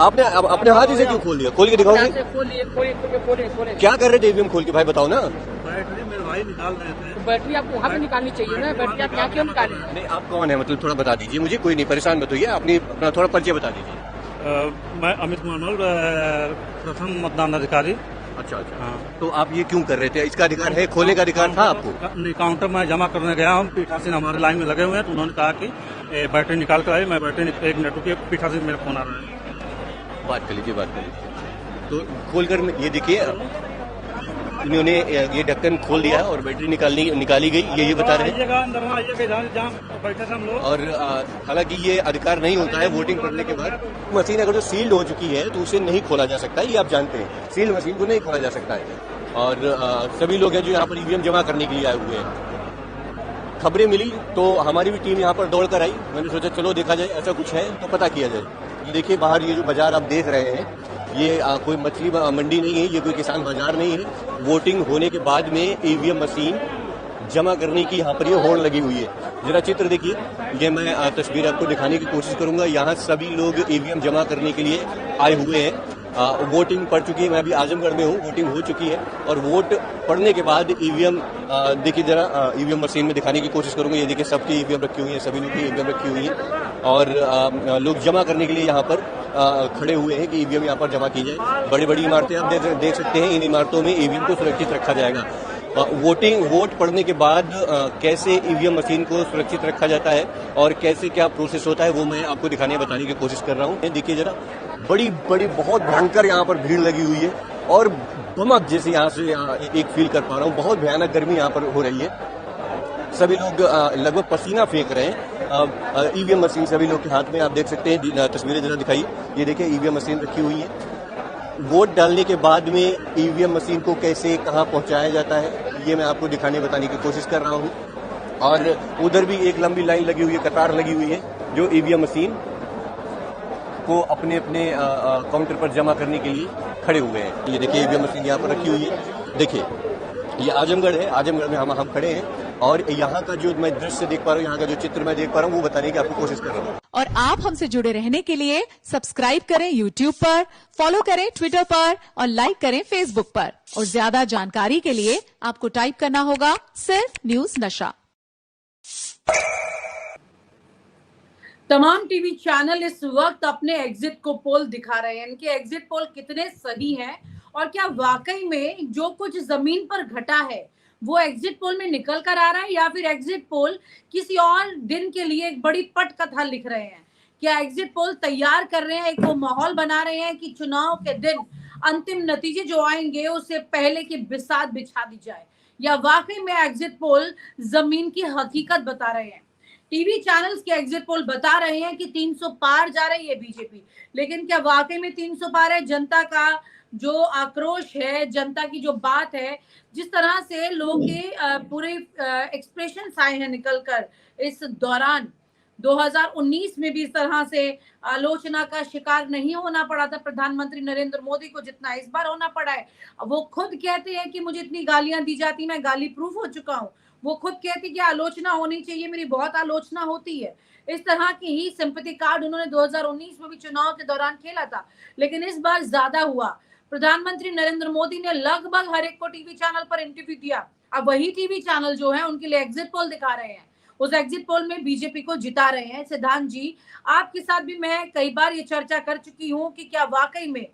आपने अपने हाथ इसे क्यों खोल दिया? खोल के दिखाओगे? खोलिए। क्या कर रहे थे ईवीएम खोल के, भाई बताओ ना। बैटरी मेरे भाई निकाल रहे थे। बैटरी आपको वहाँ पे निकालनी चाहिए ना, बैटरी आप यहाँ क्यों निकाले? नहीं, आप कौन है, मतलब थोड़ा बता दीजिए मुझे। कोई नहीं, परेशान मत होइए, अपना थोड़ा परिचय बता दीजिए। मैं अमित कुमार मल, प्रथम मतदान अधिकारी। अच्छा अच्छा। हाँ। तो आप ये क्यों कर रहे थे? इसका अधिकार है, खोलने का अधिकार था आपको? नहीं, काउंटर में जमा करने गया हूँ, पीठासीन हमारे लाइन में लगे हुए हैं, तो उन्होंने कहा कि बैटरी निकाल कर आई। मैं बैटरी एक मिनट रुकिए, पीठासीन मेरा फोन आ रहा है। बात कर लीजिए, बात कर लीजिए। तो खोलकर ये देखिए, इन्होंने ये ढक्कन खोल दिया और बैटरी निकाली गई, ये बता रहे हैं। अंदर वहाँ आइएगा, जहाँ बैठे थे हम लोग। और हालांकि ये अधिकार नहीं होता है वोटिंग करने के बाद। मशीन अगर जो सील्ड हो चुकी है तो उसे नहीं खोला जा सकता है, ये आप जानते हैं। सील्ड मशीन को नहीं खोला जा सकता है। और सभी लोग हैं जो यहाँ पर ईवीएम जमा करने के लिए आए हुए हैं। खबरें मिली तो हमारी भी टीम यहाँ पर दौड़ कर आई। मैंने सोचा चलो देखा जाए, ऐसा कुछ है तो पता किया जाए। ये देखिए बाहर ये जो बाजार आप देख रहे हैं, ये कोई मछली मंडी नहीं है, ये कोई किसान बाजार नहीं है। वोटिंग होने के बाद में ईवीएम मशीन जमा करने की यहाँ पर ये होड़ लगी हुई है। जरा चित्र देखिए, ये मैं तस्वीर आपको दिखाने की कोशिश करूंगा। यहाँ सभी लोग ईवीएम जमा करने के लिए आए हुए हैं। वोटिंग पड़ चुकी है, मैं अभी आजमगढ़ में हूँ, वोटिंग हो चुकी है। और वोट पड़ने के बाद ईवीएम देखिए, जरा ईवीएम मशीन में दिखाने की कोशिश करूंगा। ये देखिए सबकी ईवीएम रखी हुई है, सभी लोग की ईवीएम रखी हुई है। और लोग जमा करने के लिए यहाँ पर खड़े हुए हैं कि ईवीएम यहाँ पर जमा की जाए। बड़ी बड़ी इमारतें आप देख सकते हैं, इन इमारतों में ईवीएम को सुरक्षित रखा जाएगा। वोट पड़ने के बाद कैसे ईवीएम मशीन को सुरक्षित रखा जाता है और कैसे क्या प्रोसेस होता है, वो मैं आपको दिखाने बताने की कोशिश कर रहा हूँ। देखिए जरा, बड़ी बड़ी बहुत भयंकर यहाँ पर भीड़ लगी हुई है और भमक जैसे यहाँ से एक फील कर पा रहा हूँ। बहुत भयानक गर्मी यहाँ पर हो रही है। सभी लोग लगभग पसीना फेंक रहे हैं। ईवीएम मशीन सभी लोग के हाथ में, आप देख सकते हैं। तस्वीरें जरा दिखाइए, ये देखिए ईवीएम मशीन रखी हुई है। वोट डालने के बाद में ईवीएम मशीन को कैसे कहाँ पहुंचाया जाता है, ये मैं आपको दिखाने बताने की कोशिश कर रहा हूँ। और उधर भी एक लंबी लाइन लगी हुई है, कतार लगी हुई है, जो ईवीएम मशीन को अपने अपने काउंटर पर जमा करने के लिए खड़े हुए हैं। ये देखिए ईवीएम मशीन यहाँ पर रखी हुई है। देखिए ये आजमगढ़ है, आजमगढ़ में हम खड़े हैं और यहाँ का जो मैं दृश्य देख पा रहा हूँ, यहाँ का जो चित्र मैं देख पा रहा हूँ, वो बताने की आपको कोशिश कर रहा हूँ। और आप हमसे जुड़े रहने के लिए सब्सक्राइब करें YouTube पर, फॉलो करें Twitter पर और लाइक करें Facebook पर। और ज्यादा जानकारी के लिए आपको टाइप करना होगा सिर्फ न्यूज नशा। तमाम टीवी चैनल इस वक्त अपने एग्जिट को पोल दिखा रहे हैं। इनके एग्जिट पोल कितने सही हैं और क्या वाकई में जो कुछ जमीन पर घटा है वो एग्जिट पोल में निकल कर आ रहा है, या फिर एग्जिट पोल किसी और दिन के लिए एक बड़ी पटकथा लिख रहे हैं? क्या एग्जिट पोल तैयार कर रहे हैं, एक वो माहौल बना रहे हैं कि चुनाव के दिन अंतिम नतीजे जो आएंगे उससे पहले की बिसात बिछा दी जाए, या वाकई में एग्जिट पोल जमीन की हकीकत बता रहे हैं? टीवी चैनल्स के एग्जिट पोल बता रहे हैं कि 300 पार जा रही है बीजेपी, लेकिन क्या वाकई में 300 पार है? जनता का जो आक्रोश है, जनता की जो बात है, जिस तरह से लोगों के पूरे एक्सप्रेशन आए हैं निकलकर इस दौरान, 2019 में भी इस तरह से आलोचना का शिकार नहीं होना पड़ा था प्रधानमंत्री नरेंद्र मोदी को जितना इस बार होना पड़ा है। वो खुद कहते हैं कि मुझे इतनी गालियां दी जाती, मैं गाली प्रूफ हो चुका हूँ। वो खुद कहती कि आलोचना होनी चाहिए, मेरी बहुत आलोचना होती है। इस तरह की ही सिंपैथी कार्ड उन्होंने 2019 में भी चुनाव के दौरान खेला था, लेकिन इस बार ज्यादा हुआ। प्रधानमंत्री नरेंद्र मोदी ने लगभग हर एक को टीवी चैनल पर इंटरव्यू दिया। अब वही टीवी चैनल जो है उनके लिए एग्जिट पोल दिखा रहे हैं, उस एग्जिट पोल में बीजेपी को जिता रहे हैं। सिद्धांत जी, आपके साथ भी मैं कई बार ये चर्चा कर चुकी हूँ कि क्या वाकई में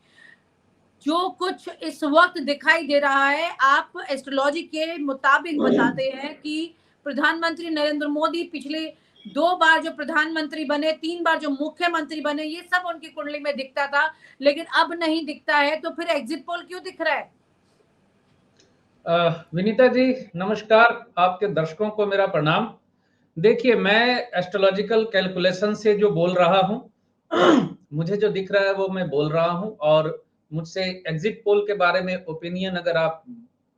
जो कुछ इस वक्त दिखाई दे रहा है, आप एस्ट्रोलॉजी के मुताबिक बताते हैं कि प्रधानमंत्री नरेंद्र मोदी पिछले 2 बार जो प्रधानमंत्री बने, 3 बार जो मुख्यमंत्री बने, ये सब उनकी कुंडली में दिखता था, लेकिन अब नहीं दिखता है, तो फिर एग्जिट पोल क्यों दिख रहा है? विनीता जी नमस्कार, आपके दर्शकों को मेरा प्रणाम। देखिए, मैं एस्ट्रोलॉजिकल कैलकुलेशन से जो बोल रहा हूँ मुझे जो दिख रहा है वो मैं बोल रहा हूँ, और मुझसे एग्जिट पोल के बारे में ओपिनियन अगर आप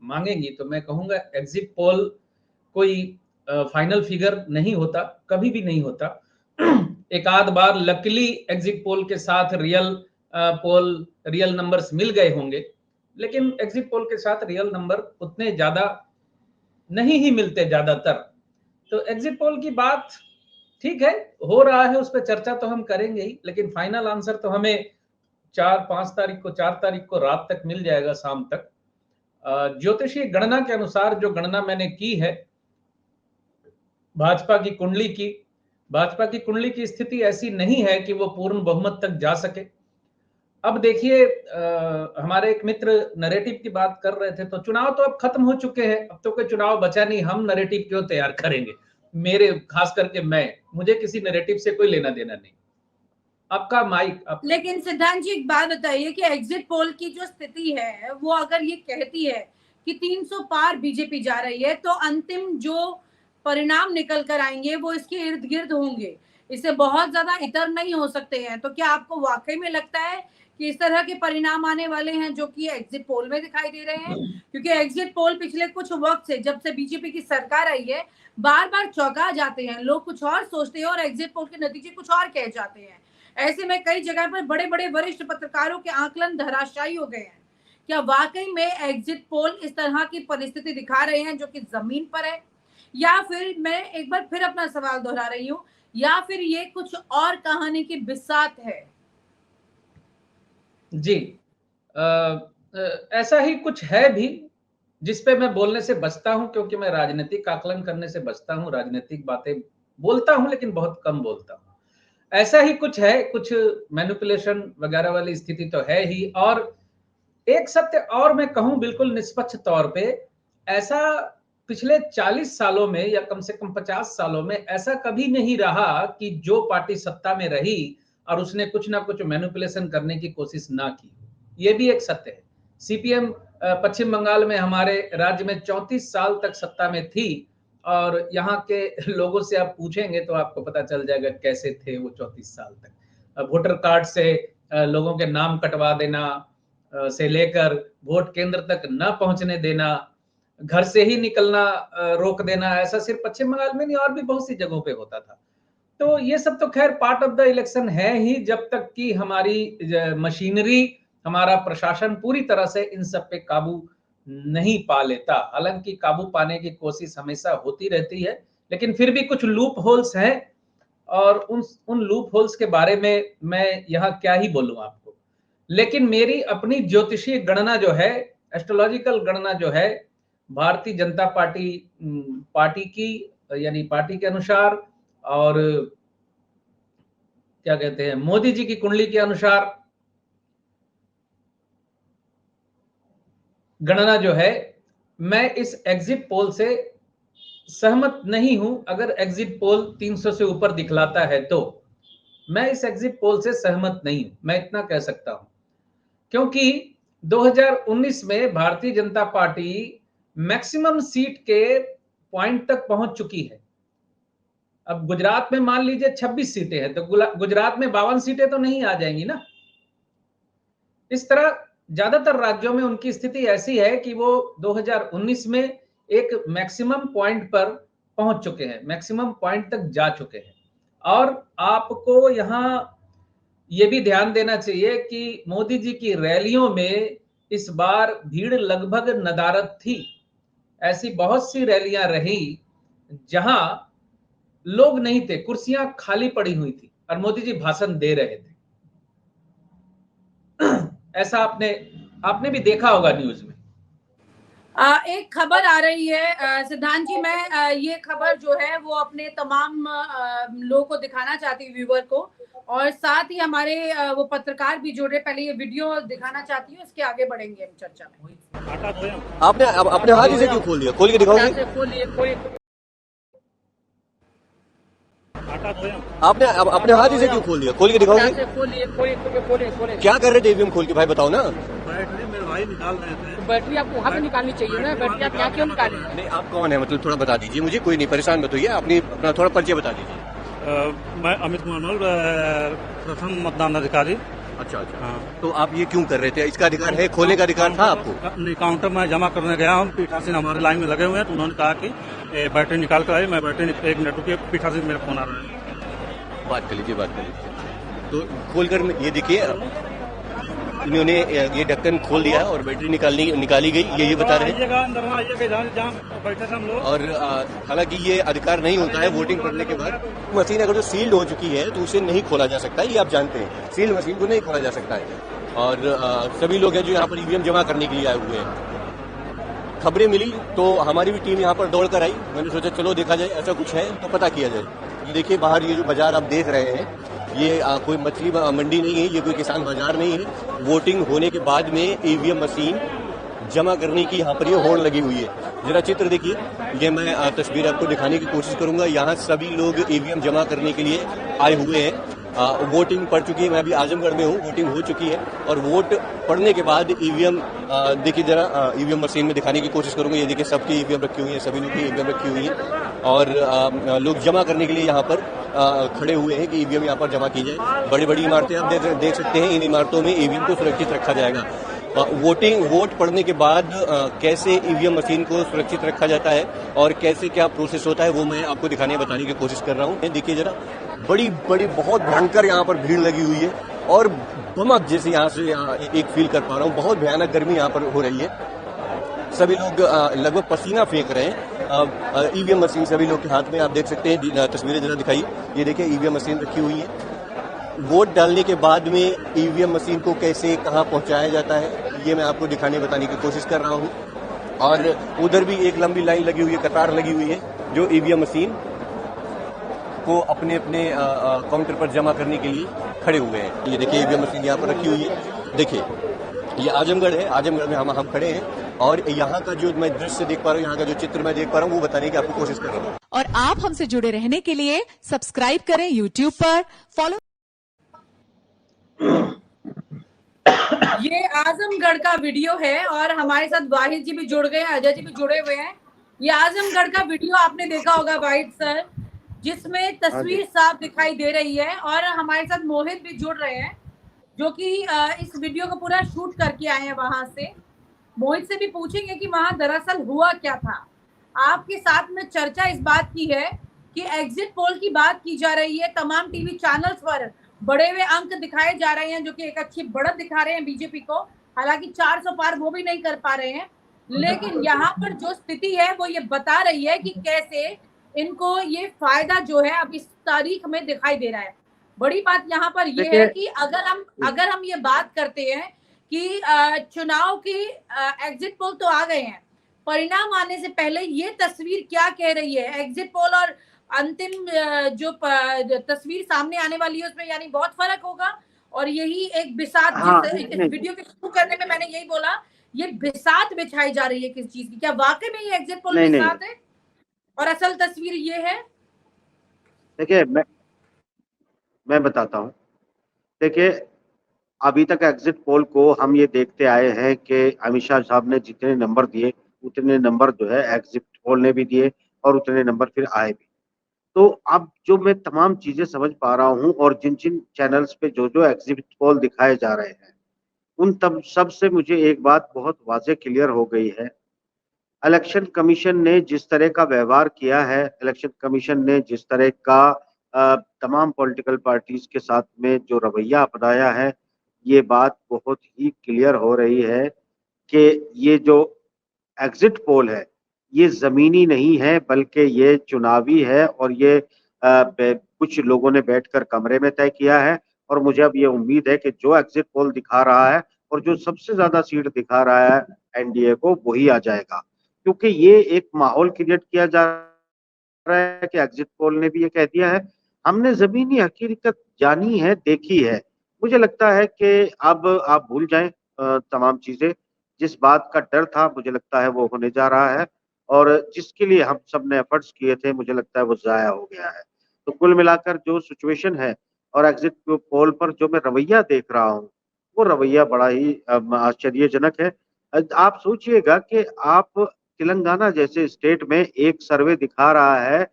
मांगेंगी तो मैं कहूंगा एग्जिट पोल कोई फाइनल फिगर नहीं होता, कभी भी नहीं होता। एक आध बार लकीली एग्जिट पोल के साथ रियल नंबर्स मिल गए होंगे, लेकिन एग्जिट पोल के साथ रियल नंबर उतने ज्यादा नहीं ही मिलते ज्यादातर। तो एग्जिट पोल की बात ठीक है, हो रहा है, उस पर चर्चा तो हम करेंगे ही, लेकिन फाइनल आंसर तो हमें 4 तारीख को रात तक मिल जाएगा, शाम तक। ज्योतिषीय गणना के अनुसार जो गणना मैंने की है भाजपा की कुंडली की स्थिति ऐसी नहीं है कि वो पूर्ण बहुमत तक जा सके। अब देखिए, हमारे एक मित्र नैरेटिव की बात कर रहे थे, तो चुनाव तो अब खत्म हो चुके हैं, अब तो कोई चुनाव बचा नहीं, हम नैरेटिव क्यों तैयार करेंगे? खास करके मुझे किसी नैरेटिव से कोई लेना देना नहीं। आपका माइक लेकिन सिद्धांत जी, एक बात बताइए कि एग्जिट पोल की जो स्थिति है वो अगर ये कहती है कि 300 पार बीजेपी जा रही है, तो अंतिम जो परिणाम निकल कर आएंगे वो इसके इर्द गिर्द होंगे, इससे बहुत ज्यादा इतर नहीं हो सकते हैं। तो क्या आपको वाकई में लगता है कि इस तरह के परिणाम आने वाले हैं जो कि एग्जिट पोल में दिखाई दे रहे हैं? क्योंकि एग्जिट पोल पिछले कुछ वक्त से, जब से बीजेपी की सरकार आई है, बार बार चौंका जाते हैं, लोग कुछ और सोचते हैं और एग्जिट पोल के नतीजे कुछ और कह जाते हैं। ऐसे में कई जगह पर बड़े बड़े वरिष्ठ पत्रकारों के आकलन धराशायी हो गए हैं। क्या वाकई में एग्जिट पोल इस तरह की परिस्थिति दिखा रहे हैं जो कि जमीन पर है, या फिर मैं एक बार फिर अपना सवाल दोहरा रही हूँ, या फिर ये कुछ और कहानी की बिसात है? जी, ऐसा ही कुछ है भी, जिसपे मैं बोलने से बचता हूं, क्योंकि मैं राजनीतिक आकलन करने से बचता हूं, राजनीतिक बातें बोलता हूं लेकिन बहुत कम बोलता हूं। ऐसा ही कुछ है, कुछ मैनिपुलेशन वगैरह वाली स्थिति तो है ही। और एक सत्य और मैं कहूं बिल्कुल निष्पक्ष तौर पे, ऐसा पिछले 40 सालों में या कम से कम 50 सालों में ऐसा कभी नहीं रहा कि जो पार्टी सत्ता में रही और उसने कुछ ना कुछ मैनिपुलेशन करने की कोशिश ना की। ये भी एक सत्य है। सीपीएम पश्चिम बंगाल में हमारे राज्य में 34 साल तक सत्ता में थी, और यहाँ के लोगों से आप पूछेंगे तो आपको पता चल जाएगा कैसे थे वो 34 साल तक। वोटर कार्ड से लोगों के नाम कटवा देना से लेकर वोट केंद्र तक न पहुंचने देना, घर से ही निकलना रोक देना, ऐसा सिर्फ पश्चिम बंगाल में नहीं और भी बहुत सी जगहों पे होता था। तो ये सब तो खैर पार्ट ऑफ द इलेक्शन है ही, जब तक कि हमारी मशीनरी, हमारा प्रशासन पूरी तरह से इन सब पे काबू नहीं पा लेता। हालांकि काबू पाने की कोशिश हमेशा होती रहती है, लेकिन फिर भी कुछ लूप होल्स हैं, और उन लूप होल्स के बारे में मैं यहाँ क्या ही बोलूं आपको। लेकिन मेरी अपनी ज्योतिषीय गणना जो है, एस्ट्रोलॉजिकल गणना जो है, भारतीय जनता पार्टी की, यानी पार्टी के अनुसार, और क्या कहते हैं, मोदी जी की कुंडली के अनुसार गणना जो है, मैं इस एग्जिट पोल से सहमत नहीं हूं। अगर एग्जिट पोल 300 से ऊपर दिखलाता है तो मैं इस एग्जिट पोल से सहमत नहीं हूं, मैं इतना कह सकता हूं। क्योंकि 2019 में Bharatiya Janata party maximum seat के पॉइंट तक पहुंच चुकी है। अब गुजरात में मान लीजिए 26 सीटें हैं, तो गुजरात में 52 सीटें तो नहीं आ जाएंगी ना। इस तरह ज्यादातर राज्यों में उनकी स्थिति ऐसी है कि वो 2019 में एक मैक्सिमम पॉइंट पर पहुंच चुके हैं, मैक्सिमम पॉइंट तक जा चुके हैं। और आपको यहाँ ये भी ध्यान देना चाहिए कि मोदी जी की रैलियों में इस बार भीड़ लगभग नदारद थी। ऐसी बहुत सी रैलियां रही जहां लोग नहीं थे, कुर्सियां खाली पड़ी हुई थी और मोदी जी भाषण दे रहे थे। ऐसा आपने भी देखा होगा न्यूज में। एक खबर आ रही है सिद्धांत जी, मैं ये खबर जो है वो अपने तमाम लोगों को दिखाना चाहती हूँ, व्यूअर को, और साथ ही हमारे वो पत्रकार भी जुड़ रहे। पहले ये वीडियो दिखाना चाहती हूँ, इसके आगे बढ़ेंगे हम चर्चा में। आपने अपने हाथ इसे क्यों खोल दिया? खोल के दिखाओगे? आपने अपने हाथ इसे क्यों खोल दिया? खोल के दिखाओगे? क्या कर रहे थे ईवीएम खोल के, भाई बताओ ना। बैटरी मेरे भाई निकाल रहे थे। बैटरी आपको वहाँ पे निकालनी चाहिए ना, बैटरी आप यहाँ क्यों निकाले? नहीं, आप कौन है, मतलब थोड़ा बता दीजिए मुझे। कोई नहीं, परेशान मत होइए, अपना थोड़ा परिचय बता दीजिए। मैं अमित कुमार, प्रथम मतदान अधिकारी। अच्छा। हाँ। तो आप ये क्यों कर रहे थे? इसका अधिकार है, खोलने का अधिकार था आपको? नहीं, काउंटर में जमा करने गया हूँ, पीठासीन हमारे लाइन में लगे हुए हैं, तो उन्होंने कहा कि बैटरी निकाल कर आए। मैं बैटरी 1 मिनट रुकिए, पीठासीन मेरा फोन आ रहा है। बात कर लीजिए। तो खोल कर ये देखिए, इन्होंने ये ढक्कन खोल दिया और बैटरी निकाली गई, ये बता रहे हैं। अंदर आइएगा जहाँ बैठे थे हम लोग। और हालांकि ये अधिकार नहीं होता है वोटिंग करने के बाद। मशीन अगर जो सील्ड हो चुकी है तो उसे नहीं खोला जा सकता, ये आप जानते हैं। सील्ड मशीन को नहीं खोला जा सकता है। और सभी लोग हैं जो यहाँ पर ईवीएम जमा करने के लिए आए हुए हैं। खबरें मिली तो हमारी भी टीम यहाँ पर दौड़ कर आई। मैंने सोचा चलो देखा जाए, ऐसा कुछ है तो पता किया जाए। ये देखिए बाहर ये जो बाजार आप देख रहे हैं, ये कोई मछली मंडी नहीं है, ये कोई किसान बाजार नहीं है। वोटिंग होने के बाद में ईवीएम मशीन जमा करने की यहाँ पर ये होड़ लगी हुई है। जरा चित्र देखिए, ये मैं तस्वीर आपको दिखाने की कोशिश करूंगा। यहाँ सभी लोग ईवीएम जमा करने के लिए आए हुए हैं। वोटिंग पड़ चुकी है, मैं अभी आजमगढ़ में हूँ, वोटिंग हो चुकी है। और वोट पड़ने के बाद ईवीएम देखिए जरा ईवीएम मशीन में दिखाने की कोशिश करूंगा। ये देखिए सबकी ईवीएम रखी हुई है, सभी लोग की ईवीएम रखी हुई है और लोग जमा करने के लिए यहाँ पर खड़े हुए हैं कि ईवीएम यहाँ पर जमा की जाए। बड़ी बड़ी इमारतें आप देख सकते हैं, इन इमारतों में ईवीएम को सुरक्षित रखा जाएगा। वोट पड़ने के बाद कैसे ईवीएम मशीन को सुरक्षित रखा जाता है और कैसे क्या प्रोसेस होता है वो मैं आपको बताने की कोशिश कर रहा हूँ। देखिए जरा बड़ी बहुत भयंकर यहाँ पर भीड़ लगी हुई है और बमक जैसे यहाँ से एक फील कर पा रहा हूँ। बहुत भयानक गर्मी यहाँ पर हो रही है। सभी लोग लगभग पसीना फेंक रहे हैं। ईवीएम मशीन सभी लोग के हाथ में आप देख सकते हैं। तस्वीरें जरा दिखाइए, ये देखिए ईवीएम मशीन रखी हुई है। वोट डालने के बाद में ईवीएम मशीन को कैसे कहाँ पहुंचाया जाता है ये मैं आपको बताने की कोशिश कर रहा हूँ। और उधर भी एक लंबी लाइन लगी हुई है, कतार लगी हुई है, जो ईवीएम मशीन को अपने काउंटर पर जमा करने के लिए खड़े हुए हैं। ये देखिए ईवीएम मशीन यहाँ पर रखी हुई है। देखिए ये आजमगढ़ है, आजमगढ़ में हम खड़े हैं और यहाँ का जो मैं दृश्य देख पा रहा हूँ, यहाँ का जो चित्र मैं देख पा रहा हूँ वो बताने की आपको कोशिश कर रहा हूँ। और आप हमसे जुड़े रहने के लिए सब्सक्राइब करें यूट्यूब पर, फॉलो। ये आजमगढ़ का वीडियो है और हमारे साथ वाहिद जी भी जुड़ गए हैं, अजय जी भी जुड़े हुए हैं। ये आजमगढ़ का वीडियो आपने देखा होगा वाहिद सर, जिसमें तस्वीर साफ दिखाई दे रही है। और हमारे साथ मोहित भी जुड़ रहे हैं जो कि इस वीडियो को पूरा शूट करके आए हैं वहां से। मोहित से भी पूछेंगे कि वहां दरअसल हुआ क्या था। आपके साथ में चर्चा इस बात की है कि एग्जिट पोल की बात की जा रही है। तमाम टीवी चैनल्स पर बड़े हुए अंक दिखाए जा रहे हैं जो कि एक अच्छी बढ़त दिखा रहे हैं बीजेपी को। हालांकि 400 पार वो भी नहीं कर पा रहे हैं, लेकिन यहाँ पर जो स्थिति है वो ये बता रही है कि कैसे इनको ये फायदा जो है अब इस तारीख में दिखाई दे रहा है। बड़ी बात यहाँ पर ये है कि अगर हम ये बात करते हैं कि चुनाव की एग्जिट पोल तो आ गए हैं, परिणाम आने से पहले ये तस्वीर क्या कह रही है? एग्जिट पोल और अंतिम जो तस्वीर सामने आने वाली है उसमें यानी बहुत फर्क होगा। और यही एक बिसात, इस वीडियो के शुरू करने में मैंने यही बोला, ये बिसात बिछाई जा रही है किस चीज की? क्या वाकई में ये एग्जिट पोल बिसात है और असल तस्वीर ये है? देखिए मैं बताता हूँ। देखिए अभी तक एग्जिट पोल को हम ये देखते आए हैं कि अमित शाह साहब ने जितने नंबर दिए उतने नंबर जो है एग्जिट पोल ने भी दिए और उतने नंबर फिर आए भी। तो अब जो मैं तमाम चीजें समझ पा रहा हूँ और जिन चैनल्स पे जो एग्जिट पोल दिखाए जा रहे हैं उन तब सब से मुझे एक बात बहुत वाज़ेह क्लियर हो गई है। इलेक्शन कमीशन ने जिस तरह का व्यवहार किया है, इलेक्शन कमीशन ने जिस तरह का तमाम पॉलिटिकल पार्टीज के साथ में जो रवैया अपनाया है, ये बात बहुत ही क्लियर हो रही है कि ये जो एग्जिट पोल है ये जमीनी नहीं है बल्कि ये चुनावी है और ये कुछ लोगों ने बैठकर कमरे में तय किया है। और मुझे अब ये उम्मीद है कि जो एग्जिट पोल दिखा रहा है और जो सबसे ज्यादा सीट दिखा रहा है एनडीए को वही आ जाएगा, क्योंकि ये एक माहौल क्रिएट किया जा रहा है कि एग्जिट पोल ने भी ये कह दिया है हमने जमीनी हकीकत जानी है, देखी है। मुझे लगता है कि अब आप भूल जाएं तमाम चीजें। जिस बात का डर था मुझे लगता है वो होने जा रहा है और जिसके लिए हम सब ने एफर्ट्स किए थे मुझे लगता है वो जाया हो गया है। तो कुल मिलाकर जो सिचुएशन है और एग्जिट पोल पर जो मैं रवैया देख रहा हूँ वो रवैया बड़ा ही आश्चर्यजनक है। आप सोचिएगा कि आप तेलंगाना जैसे स्टेट में एक सर्वे दिखा रहा है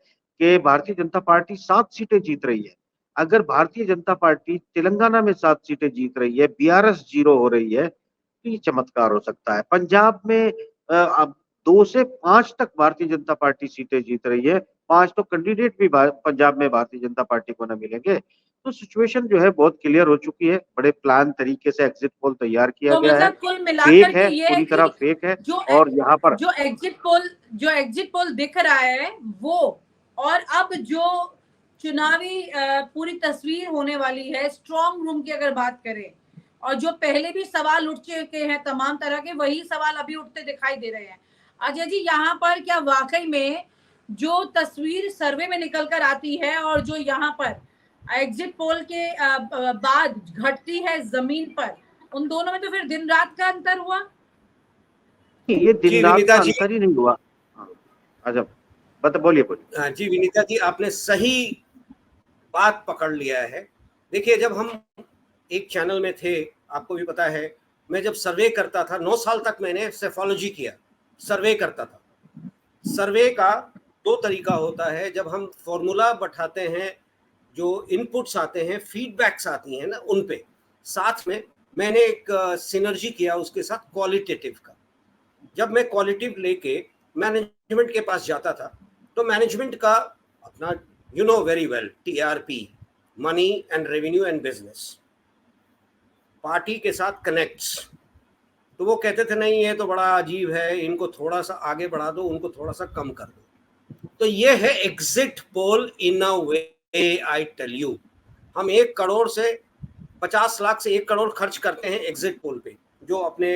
कि भारतीय जनता पार्टी 7 सीटें जीत रही है। अगर भारतीय जनता पार्टी तेलंगाना में 7 सीटें जीत रही है, बीआरएस 0 हो रही है, तो ये चमत्कार हो सकता है। पंजाब में अब 2 से 5 तक भारतीय जनता पार्टी सीटें जीत रही है, 5 तो कैंडिडेट भी पंजाब में भारतीय जनता पार्टी को न मिलेंगे। तो सिचुएशन जो है बहुत क्लियर हो चुकी है। बड़े प्लान तरीके से एग्जिट पोल तैयार किया तो गया है। मतलब कुल मिलाकर फेक के है, ये पूरी तरह फेक है। जो और यहाँ पर जो एग्जिट पोल दिख रहा है वो, और अब जो चुनावी पूरी तस्वीर होने वाली है स्ट्रॉन्ग रूम की अगर बात करें, और जो पहले भी सवाल उठ चुके हैं तमाम तरह के, वही सवाल अभी उठते दिखाई दे रहे हैं। अजय जी, यहाँ पर क्या वाकई में जो तस्वीर सर्वे में निकल कर आती है और जो यहाँ पर एग्जिट पोल के बाद घटती है जमीन पर, उन दोनों में तो फिर दिन रात का अंतर हुआ? ये जी दिन रात विनीता का जी, अंतर ही नहीं हुआ। अच्छा, बोलिए। जी विनीता जी, आपने सही बात पकड़ लिया है। देखिए, जब हम एक चैनल में थे, आपको भी पता है, मैं जब सर्वे करता था 9 साल तक मैंने सेफोलॉजी किया, सर्वे करता था। सर्वे का 2 तरीका होता है। जब हम फॉर्मूला बैठाते हैं, जो इनपुट्स आते हैं, फीडबैक्स आती हैं ना, उन पे साथ में मैंने एक सिनर्जी किया उसके साथ क्वालिटेटिव का। जब मैं क्वालिटिव लेके मैनेजमेंट के पास जाता था, तो मैनेजमेंट का अपना you know very well TRP, money and revenue and business, party के साथ कनेक्ट्स, तो वो कहते थे नहीं ये तो बड़ा अजीब है, इनको थोड़ा सा आगे बढ़ा दो, उनको थोड़ा सा कम कर दो। तो ये है exit poll in a way, I tell you. हम 1 करोड़ से 50 लाख से 1 करोड़ खर्च करते हैं एग्जिट पोल पे। जो अपने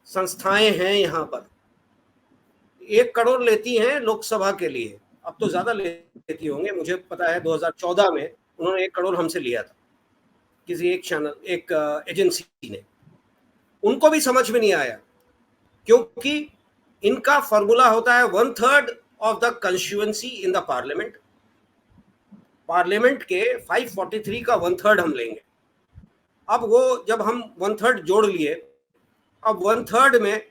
संस्थाएं हैं यहाँ पर 1 करोड़ लेती हैं लोकसभा के लिए, अब तो ज्यादा लेती होंगे, मुझे पता है 2014 में उन्होंने 1 करोड़ हमसे लिया था किसी एक चैनल, एक एजेंसी ने। उनको भी समझ में नहीं आया, क्योंकि इनका फॉर्मूला होता है 1/3 of the constituency in the parliament. Parliament के 543 का 1/3 हम लेंगे। अब वो जब हम 1/3 जोड़ लिए, अब 1/3 में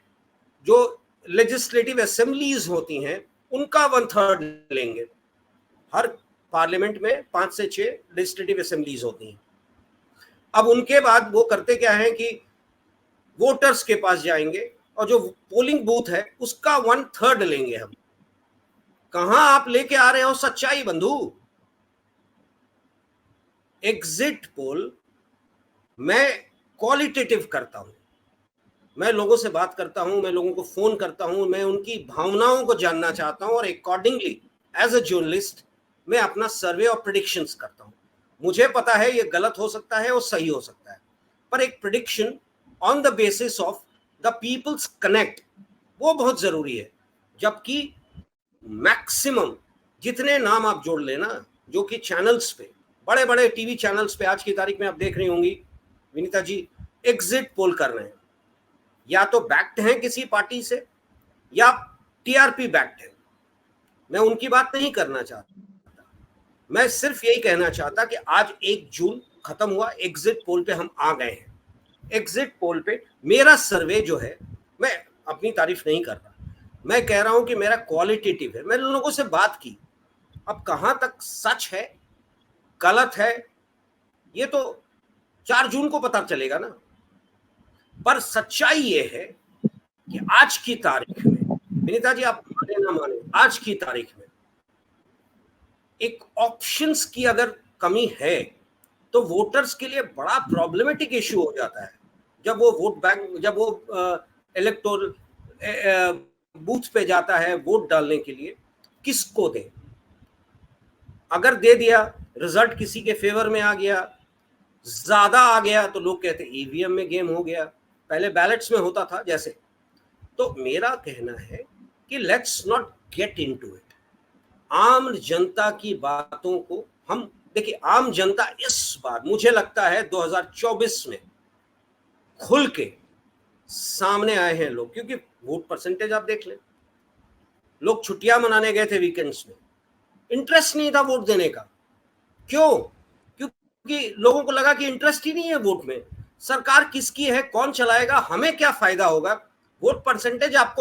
जो लेजिस्लेटिव असेंबलीज होती हैं उनका 1/3 लेंगे। हर पार्लियामेंट में 5 से 6 लेजिस्लेटिव असेंबलीज होती हैं। अब उनके बाद वो करते क्या है कि वोटर्स के पास जाएंगे और जो पोलिंग बूथ है उसका 1/3 लेंगे हम। कहां आप लेके आ रहे हो सच्चाई बंधु? एग्जिट पोल मैं क्वालिटेटिव करता हूं, मैं लोगों से बात करता हूं, मैं लोगों को फोन करता हूं, मैं उनकी भावनाओं को जानना चाहता हूं, और अकॉर्डिंगली एज अ जर्नलिस्ट मैं अपना सर्वे और प्रेडिक्शंस करता हूं। मुझे पता है ये गलत हो सकता है और सही हो सकता है, पर एक prediction on the basis of the people's connect वो बहुत जरूरी है। जबकि मैक्सिमम जितने नाम आप जोड़ लेना, जो कि चैनल्स पे, बड़े बड़े टीवी चैनल्स पे आज की तारीख में आप देख रही होंगी विनीता जी, एग्जिट पोल कर रहे हैं, या तो बैक्ड हैं किसी पार्टी से या TRP बैक्ड है। मैं उनकी बात नहीं करना चाहता, मैं सिर्फ यही कहना चाहता कि आज 1 जून खत्म हुआ, एग्जिट पोल पे हम आ गए हैं। एग्जिट पोल पे मेरा सर्वे जो है, मैं अपनी तारीफ नहीं कर रहा, मैं कह रहा हूं कि मेरा क्वालिटेटिव है। मैंने लोगों से बात की, अब कहां तक सच है गलत है ये तो 4 जून को पता चलेगा ना। पर सच्चाई ये है कि आज की तारीख में, विनीता जी आप माने ना माने, आज की तारीख में एक ऑप्शंस की अगर कमी है तो वोटर्स के लिए बड़ा प्रॉब्लमेटिक इश्यू हो जाता है। जब वो वोट बैंक, जब वो इलेक्टोरल बूथ पे जाता है वोट डालने के लिए, किसको दे? अगर दे दिया, रिजल्ट किसी के फेवर में आ गया, ज्यादा आ गया, तो लोग कहते EVM में गेम हो गया, पहले बैलेट्स में होता था जैसे। तो मेरा कहना है कि let's not get into it. आम जनता की बातों को हम देखिए, आम जनता इस बार मुझे लगता है 2024 में खुल के सामने आए हैं लोग, क्योंकि वोट परसेंटेज आप देख लें, लोग छुट्टियां मनाने गए थे वीकेंड्स में, इंटरेस्ट नहीं था वोट देने का। क्यों? क्योंकि लोगों को लगा कि इंटरेस्ट ही नहीं है वोट में, सरकार किसकी है, कौन चलाएगा, हमें क्या फायदा होगा। वोट परसेंटेज आप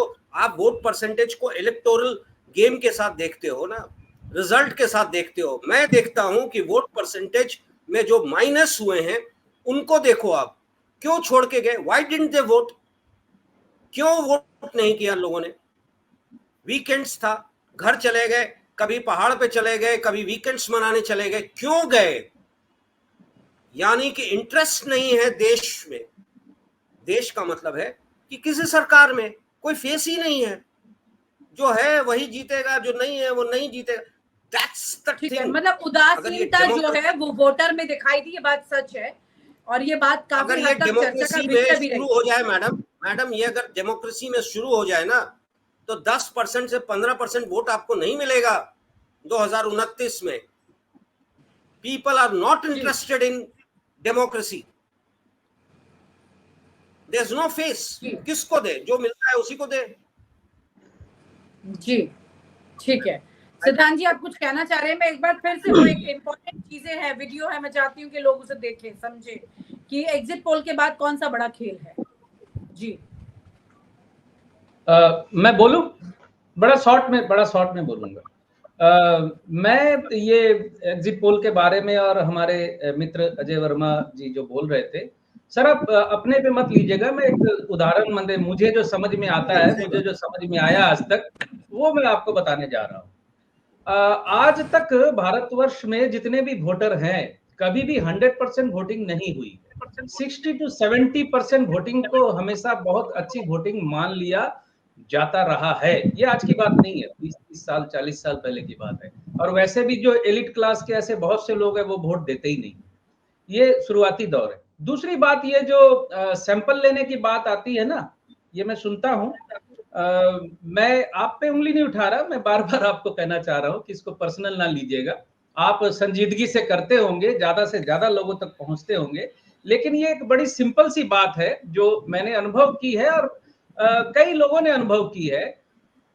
वोट परसेंटेज को इलेक्टोरल गेम के साथ देखते हो ना, रिजल्ट के साथ देखते हो। मैं देखता हूं कि वोट परसेंटेज में जो माइनस हुए हैं उनको देखो आप, क्यों छोड़ के गए, व्हाई डिडंट दे वोट, क्यों वोट नहीं किया लोगों ने? वीकेंड्स था, घर चले गए, कभी पहाड़ पे चले गए, कभी वीकेंड्स मनाने चले गए, क्यों गए? यानी कि इंटरेस्ट नहीं है देश में। देश का मतलब है कि किसी सरकार में कोई फेस ही नहीं है, जो है वही जीतेगा, जो नहीं है वो नहीं जीतेगा। दैट्स द ठीक है, थिंग। मतलब उदासीनता जो है वो वोटर में दिखाई दी, ये बात सच है और ये बात काफी अगर ये हद तक चर्चा का डेमोक्रेसी में विषय भी शुरू रही। हो जाए मैडम, ये अगर डेमोक्रेसी में शुरू हो जाए ना, तो 10% से 15% वोट आपको नहीं मिलेगा 2029 में। People are not interested in democracy. There is no face. किसको दे? जो मिलता है उसी को दे। जी ठीक है, सिद्धांत जी आप कुछ कहना चाह रहे हैं? मैं एक बार फिर से, वो एक इम्पोर्टेंट चीजें हैं, वीडियो है, मैं चाहती हूँ कि लोग उसे देखें, समझे कि एग्जिट पोल के बाद कौन सा बड़ा खेल है। जी मैं बोलूं? बड़ा शॉर्ट में बोलूंगा। मैं ये एग्जिट पोल के बारे में और हमारे मित्र अजय वर्मा जी जो बोल रहे थे, सर आप अपने पे मत लीजिएगा। मैं एक उदाहरण मुझे जो समझ में आता है, मुझे जो समझ में आया आज तक, वो मैं आपको बताने जा रहा हूँ। आज तक भारतवर्ष में जितने भी वोटर हैं, कभी भी 100% वोटिंग नहीं हुई। 60 to 70% वोटिंग को हमेशा बहुत अच्छी वोटिंग मान लिया जाता रहा है। ये आज की बात नहीं है, 30 साल 40 साल पहले की बात है। और वैसे भी जो एलिट क्लास के ऐसे बहुत से लोग हैं वो वोट देते ही नहीं। ये शुरुआती दौर है। दूसरी बात, ये जो सैंपल लेने की बात आती है ना, ये मैं सुनता हूँ। मैं आप पे उंगली नहीं उठा रहा, मैं बार बार आपको कहना चाह रहा हूँ कि इसको पर्सनल ना लीजिएगा। आप संजीदगी से करते होंगे, ज्यादा से ज्यादा लोगों तक पहुंचते होंगे, लेकिन ये एक बड़ी सिंपल सी बात है जो मैंने अनुभव की है और कई लोगों ने अनुभव की है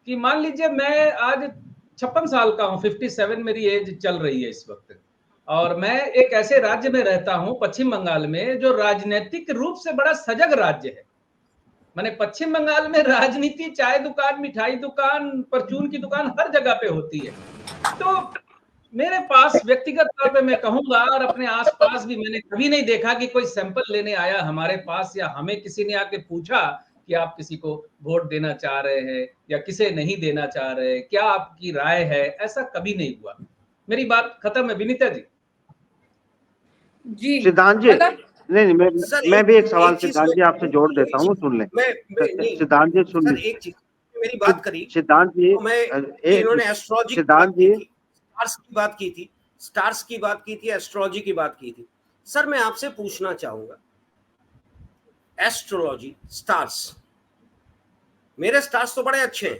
कि मान लीजिए मैं आज 56 साल का हूं, 57 मेरी एज चल रही है इस वक्त, और मैं एक ऐसे राज्य में रहता हूं, पश्चिम बंगाल में, जो राजनीतिक रूप से बड़ा सजग राज्य है। माने पश्चिम बंगाल में राजनीति, चाय दुकान, मिठाई दुकान, परचून की दुकान हर जगह पे होती है। तो मेरे पास व्यक्तिगत तौर पे मैं कहूंगा, और अपने आसपास भी मैंने कभी नहीं देखा कि कोई सैंपल लेने आया हमारे पास, या हमें किसी ने आके पूछा कि आप किसी को वोट देना चाह रहे हैं या किसे नहीं देना चाह रहे हैं, क्या आपकी राय है, ऐसा कभी नहीं हुआ। मेरी बात खत्म है। विनीता जी। जी सिद्धांत जी, नहीं मैं भी एक सवाल चीज सिद्धांत जी आपसे जोड़ देता हूँ, सुन लें। सिद्धांत जी सुन सर, लीजिए। एक चीज मेरी बात करी सिद्धांत जी, इन्होंने एस्ट्रोलॉजी सिद्धांत जी, स्टार्स की बात की थी, स्टार्स की बात की थी, एस्ट्रोलॉजी की बात की थी। सर मैं आपसे पूछना चाहूंगा, एस्ट्रोलॉजी, स्टार्स, मेरे स्टार्स तो बड़े अच्छे हैं।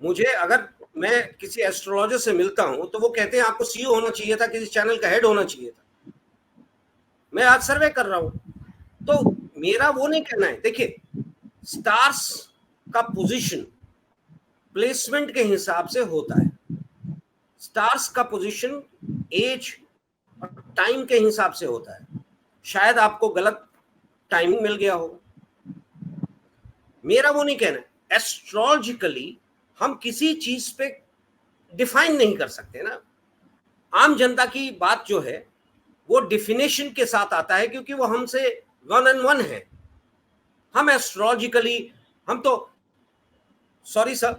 मुझे अगर मैं किसी एस्ट्रोलॉजर से मिलता हूं तो वो कहते हैं आपको सीईओ होना चाहिए था, किसी चैनल का हेड होना चाहिए था। मैं आज सर्वे कर रहा हूं, तो मेरा वो नहीं कहना है। देखिए, स्टार्स का पोजीशन प्लेसमेंट के हिसाब से होता है। स्टार्स का पोजीशन एज और टाइम के हिसाब से होता है। शायद आपको गलत टाइमिंग मिल गया हो, मेरा वो नहीं कहना। एस्ट्रोलॉजिकली हम किसी चीज पे डिफाइन नहीं कर सकते ना। आम जनता की बात जो है वो डिफिनेशन के साथ आता है, क्योंकि वो हमसे 1-on-1 है। हम एस्ट्रोलॉजिकली, हम तो, सॉरी सर,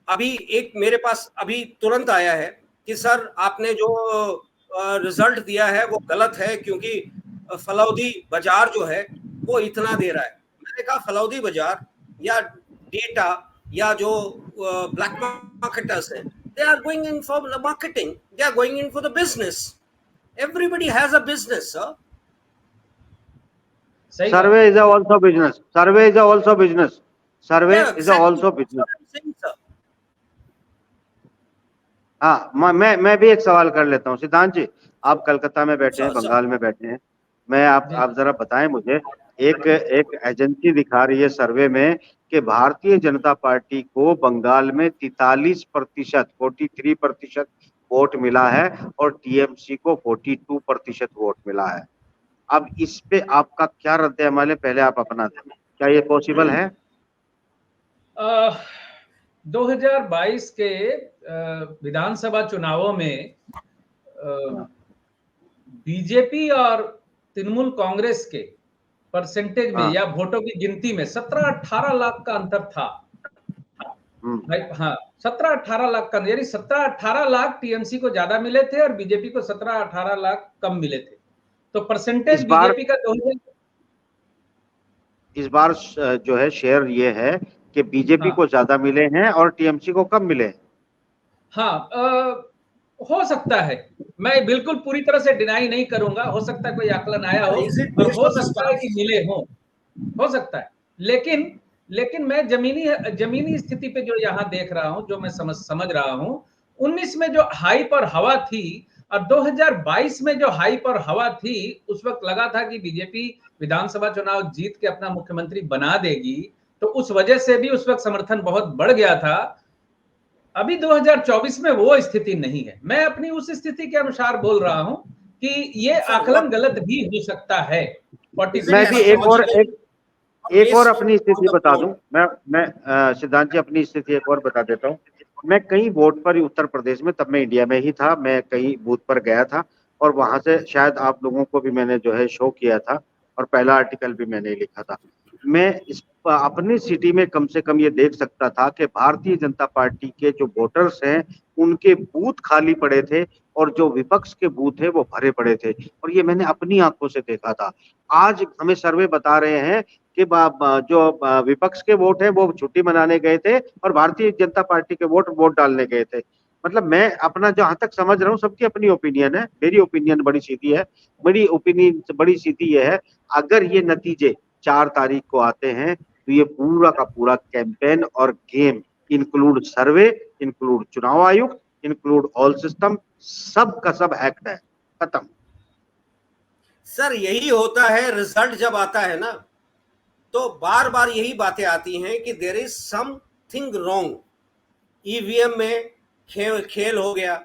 अभी एक मेरे पास अभी तुरंत आया है कि सर आपने जो रिजल्ट दिया है वो गलत है, क्योंकि फलौदी बाजार जो है वो इतना दे रहा है। मैंने कहा फलौदी बाजार या डेटा या जो ब्लैक मार्केटर्स हैं, they are going in for the marketing, they are going in for the business. Everybody has a business, sir. Survey is also business. Survey is also business. Survey is also business. हाँ, मैं भी एक सवाल कर लेता हूँ। सिद्धांत जी, आप कलकत्ता में बैठे हैं, बंगाल में बैठे हैं, मैं आप जरा बताएं मुझे, एक एजेंसी दिखा रही है सर्वे में कि भारतीय जनता पार्टी को बंगाल में 43% वोट मिला है और टीएमसी को 42% वोट मिला है। अब इस पे आपका क्या रद्द अमल है, पहले आप अपना दें, क्या ये पॉसिबल है? 2022 के विधानसभा चुनावों में बीजेपी और तृणमूल कांग्रेस के परसेंटेज में या वोटों की गिनती में 17-18 लाख का अंतर था। हाँ, 17-18 लाख का, यानी 17-18 लाख टीएमसी को ज्यादा मिले थे और बीजेपी को 17-18 लाख कम मिले थे। तो परसेंटेज इस बार- बीजेपी का 2000 इस बार जो है शेयर ये है कि बीजेपी हाँ। को ज्यादा मिले हैं और टीएमसी को कम मिले हैं। हाँ, हो सकता है, मैं बिल्कुल पूरी तरह से डिनाई नहीं करूंगा, हो सकता है कोई आकलन आया हो Is it और based हो on the सकता है stars? कि मिले हो सकता है, लेकिन मैं जमीनी स्थिति पे जो यहाँ देख रहा हूँ, जो मैं समझ रहा हूँ, 19 में जो हाइप और हवा थी और 2022 में जो हाइप और हवा थी, उस वक्त लगा था कि बीजेपी विधानसभा चुनाव जीत के अपना मुख्यमंत्री बना देगी, तो उस वजह से भी उस वक्त समर्थन बहुत बढ़ गया था। अभी 2024 में वो स्थिति नहीं है। मैं अपनी उस स्थिति के अनुसार बोल रहा हूं कि ये आकलन गलत भी हो सकता है। मैं भी एक और अपनी स्थिति बता दूं। मैं सिद्धांत जी अपनी स्थिति एक और बता देता हूं। मैं कई वोट पर उत्तर प्रदेश में, तब मैं इंडिया में ही था, मैं कई बूथ पर गया था और वहां से शायद आप लोगों को भी मैंने जो है शो किया था और पहला आर्टिकल भी मैंने लिखा था। मैं अपनी सिटी में कम से कम ये देख सकता था कि भारतीय जनता पार्टी के जो वोटर्स हैं उनके बूथ खाली पड़े थे और जो विपक्ष के बूथ है वो भरे पड़े थे, और ये मैंने अपनी आंखों से देखा था। आज हमें सर्वे बता रहे हैं कि जो विपक्ष के वोट है वो छुट्टी मनाने गए थे और भारतीय जनता पार्टी के वोट डालने गए थे। मतलब मैं अपना जहां तक समझ रहा हूँ, सबकी अपनी ओपिनियन है, मेरी ओपिनियन बड़ी सीधी है। मेरी ओपिनियन बड़ी सीधी ये है, अगर ये नतीजे 4 तारीख को आते हैं तो ये पूरा का पूरा कैंपेन और गेम, इंक्लूड सर्वे, इंक्लूड चुनाव आयुक्त, इंक्लूड ऑल सिस्टम, सब का सब एक्ट है, खत्म। सर यही होता है, रिजल्ट जब आता है ना तो बार बार यही बातें आती हैं कि there is something wrong, EVM में खेल हो गया,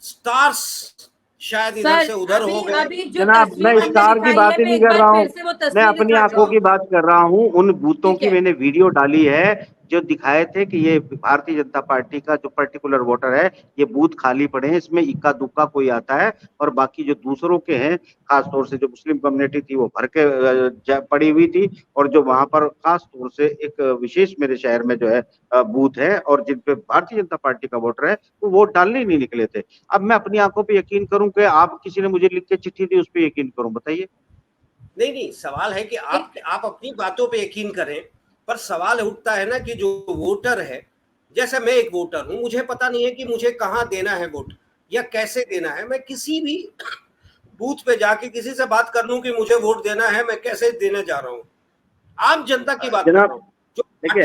स्टार्स शायद इधर से उधर हो गए। जनाब मैं स्टार की बात ही नहीं कर रहा हूँ, मैं अपनी आंखों की बात कर रहा हूँ। उन बूथों की मैंने वीडियो डाली है जो दिखाए थे कि ये भारतीय जनता पार्टी का जो पर्टिकुलर वोटर है, ये बूथ खाली पड़े हैं, इसमें इक्का दुक्का कोई आता है और बाकी जो दूसरों के हैं, खास तौर से जो मुस्लिम कम्युनिटी थी वो भर के पड़ी हुई थी, और जो वहां पर खास तौर से एक विशेष मेरे शहर में जो है बूथ है और जिन पे भारतीय जनता पार्टी का वोटर है वो वोट डालने ही नहीं निकले थे। अब मैं अपनी आंखों पे यकीन करूं कि आप किसी ने मुझे लिख के चिट्ठी दी उस पर यकीन करूं? बताइए। नहीं, सवाल है कि आप अपनी बातों पे यकीन करें, पर सवाल उठता है ना कि जो वोटर है, जैसे मैं एक वोटर हूं, मुझे पता नहीं है कि मुझे कहाँ देना है वोट या कैसे देना है। मैं किसी भी बूथ पे जाके किसी से बात कर लूं कि मुझे वोट देना है, मैं कैसे देने जा रहा हूं, आम जनता की बात कर रहा हूं। देखिए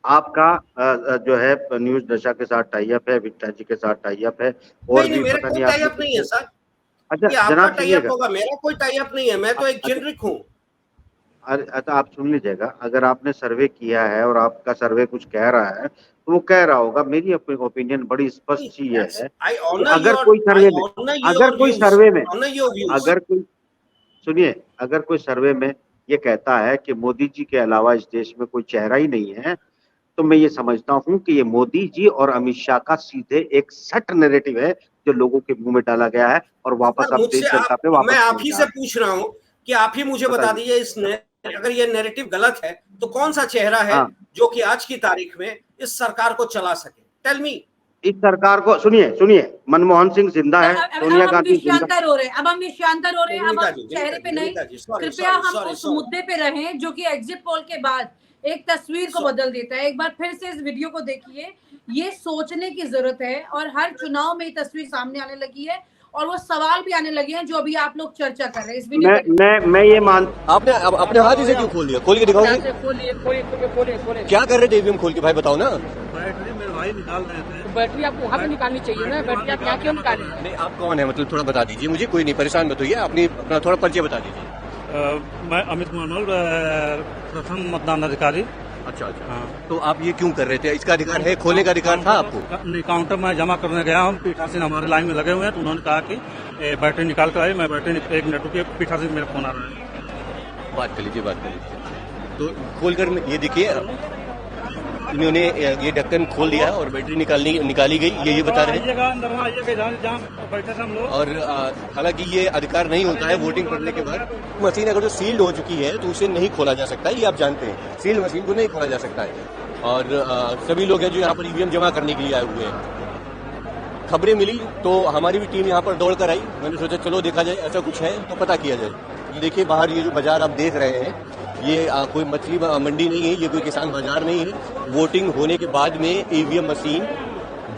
आपका जो है न्यूज दशा के साथ टाई अप है, विक्टा जी के साथ टाई अप है, और नहीं, मेरा कोई टाई अप नहीं है सर। अच्छा आपका टाई अप होगा, मेरा कोई टाई अप नहीं है, मैं तो एक जेनरिक हूँ। अरे आप सुन लीजिएगा, अगर आपने सर्वे किया है और आपका सर्वे कुछ कह रहा है तो वो कह रहा होगा। मेरी अपनी ओपिनियन बड़ी स्पष्ट चीज है, अगर कोई सर्वे में ये कहता है कि मोदी जी के अलावा इस देश में कोई चेहरा ही नहीं है, तो मैं ये समझता हूं कि ये मोदी जी और अमित शाह का सीधे एक सट नैरेटिव है जो लोगों के मुंह में डाला गया है और वापस आप देश जनता पे वापस। मैं आप ही से पूछ रहा हूँ कि आप ही मुझे बता दीजिए, अगर ये नैरेटिव गलत है तो कौन सा चेहरा है जो कि आज की तारीख में इस सरकार को चला सके? Tell me. इस सरकार को सुनिए, मनमोहन सिंह जिंदा है, सोनिया गांधी जिंदा। अब हम विषयांतर हो रहे हैं, अब हम चेहरे पे नहीं, कृपया हम उस मुद्दे पे रहें जो कि एग्जिट पोल के बाद एक तस्वीर को बदल देता है। एक बार फिर से इस वीडियो को देखिए, ये सोचने की जरूरत है और हर चुनाव में ये तस्वीर सामने आने लगी है और वो सवाल भी आने लगे हैं जो अभी आप लोग चर्चा कर रहे हैं इस वीडियो। मैं ये मान, आपने अपने हाथ ही से क्यों खोल दिया? खोल के दिखाओगे क्या कर रहे थे? ईवीएम खोल के भाई बताओ ना। बैटरी मेरे भाई निकाल रहे थे। बैटरी आपको वहाँ पे निकालनी चाहिए ना, बैटरी आप यहाँ क्यों निकाले? नहीं, आप कौन है मतलब थोड़ा बता दीजिए मुझे। कोई नहीं, परेशान मत होइए, अपना थोड़ा परिचय बता दीजिए। मैं अमित कुमार, प्रथम मतदान अधिकारी। अच्छा। हाँ। तो आप ये क्यों कर रहे थे? इसका अधिकार है, खोलने का अधिकार था आपको? नहीं, काउंटर में जमा करने गया, हम पीठासीन हमारे लाइन में लगे हुए हैं, तो उन्होंने कहा कि बैटरी निकाल कर आए। मैं बैटरी 1 मिनट रुकिए, पीठासीन मेरा फोन आ रहा है। बात कर लीजिए। तो खोलकर ये देखिए, इन्होंने ये ढक्कन खोल दिया और बैटरी निकाली गई, ये बता रहे हैं। और हालांकि ये अधिकार नहीं होता है वोटिंग करने के बाद। मशीन अगर जो सील्ड हो चुकी है तो उसे नहीं खोला जा सकता, ये आप जानते हैं। सील्ड मशीन को नहीं खोला जा सकता है। और सभी लोग हैं जो यहाँ पर ईवीएम जमा करने के लिए आए हुए हैं। खबरें मिली तो हमारी भी टीम यहाँ पर दौड़ कर आई। मैंने सोचा चलो देखा जाए, ऐसा कुछ है तो पता किया जाए। ये देखिए बाहर ये जो बाजार आप देख रहे हैं, ये कोई मछली मंडी नहीं है, ये कोई किसान बाजार नहीं है। वोटिंग होने के बाद में ईवीएम मशीन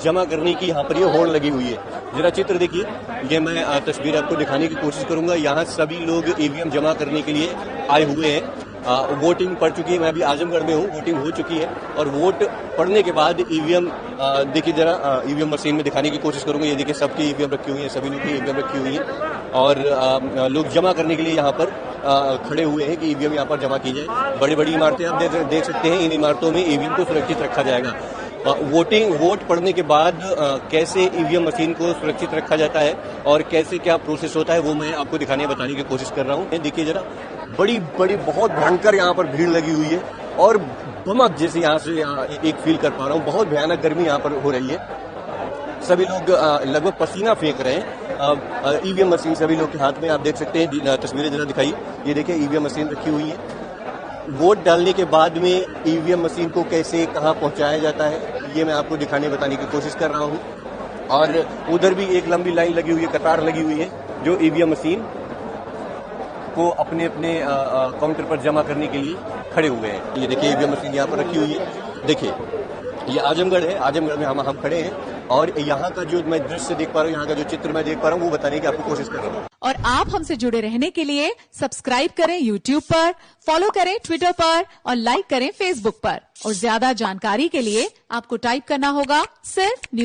जमा करने की यहाँ पर ये होड़ लगी हुई है। जरा चित्र देखिए, ये मैं तस्वीर आपको दिखाने की कोशिश करूंगा। यहाँ सभी लोग ईवीएम जमा करने के लिए आए हुए हैं। वोटिंग पड़ चुकी है, मैं अभी आजमगढ़ में हूँ, वोटिंग हो चुकी है और वोट पड़ने के बाद ईवीएम देखिए जरा ईवीएम मशीन में दिखाने की कोशिश करूंगा। ये देखिए सबकी ईवीएम रखी हुई है, सभी लोग की ईवीएम रखी हुई है और लोग जमा करने के लिए यहाँ पर खड़े हुए हैं कि ईवीएम यहाँ पर जमा की जाए। बड़ी बड़ी इमारतें आप देख सकते हैं, इन इमारतों में ईवीएम को सुरक्षित रखा जाएगा। वोट पड़ने के बाद कैसे ईवीएम मशीन को सुरक्षित रखा जाता है और कैसे क्या प्रोसेस होता है वो मैं आपको दिखाने बताने की कोशिश कर रहा हूँ। देखिए जरा बड़ी बहुत भयंकर यहाँ पर भीड़ लगी हुई है और बमक जैसे यहाँ से एक फील कर पा रहा हूँ। बहुत भयानक गर्मी यहाँ पर हो रही है। सभी लोग लगभग पसीना फेंक रहे हैं। ईवीएम मशीन सभी लोग के हाथ में आप देख सकते हैं, तस्वीरें जरा दिखाइए। ये देखिए ईवीएम मशीन रखी हुई है। वोट डालने के बाद में ईवीएम मशीन को कैसे कहाँ पहुंचाया जाता है ये मैं आपको दिखाने बताने की कोशिश कर रहा हूँ। और उधर भी एक लंबी लाइन लगी हुई है, कतार लगी हुई है, जो ईवीएम मशीन को अपने अपने काउंटर पर जमा करने के लिए खड़े हुए हैं। ये देखिए ईवीएम मशीन यहाँ पर रखी हुई है। देखिए ये आजमगढ़ है, आजमगढ़ में हम खड़े हैं और यहाँ का जो मैं दृश्य देख पा रहा हूँ, यहाँ का जो चित्र मैं देख पा रहा हूँ वो बताने की आपको कोशिश कर रहा हूँ। और आप हमसे जुड़े रहने के लिए सब्सक्राइब करें YouTube पर, फॉलो करें Twitter पर और लाइक करें Facebook पर। और ज्यादा जानकारी के लिए आपको टाइप करना होगा सिर्फ